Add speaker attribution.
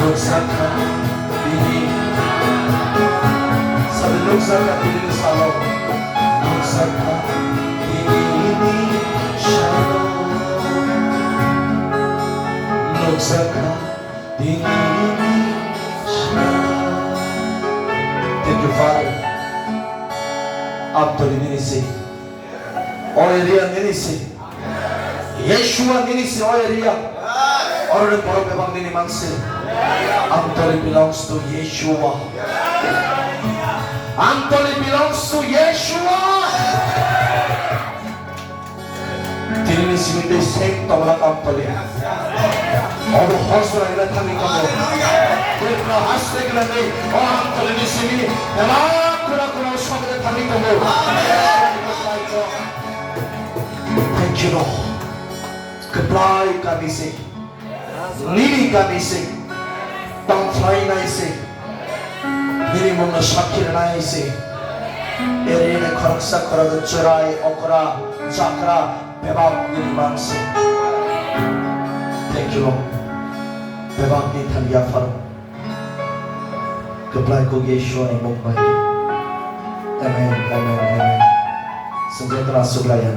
Speaker 1: Nugsaka ini shalom, nugsaka ini shalom, nugsaka ini shalom. Thank you, Father. Amtali ini sih, Oelia ini sih, Yeshua ini sih Oelia. Orang orang memang ini manusia. Amtali belongs to Yeshua. Amtali belongs to Yeshua. Dini sini deh same tolak Amtali. Orang host orang ini kami kamu. Mereka hasre kena deh. Oh Amtali di sini. Dalam kurang usahanya kami kamu. Thank you Lord. Keplai kami sih. Nili kami sih. Tangfly nai sih. Nili muna shakir nai sih. Erine karaksa karaga cerai okra zakra bebab nili bangsi. Thank you Lord. Bebab ni thalia far. Keplai ko Yeshua ni Mumbai. Amen, amen, amen. Sejak terasa belayan.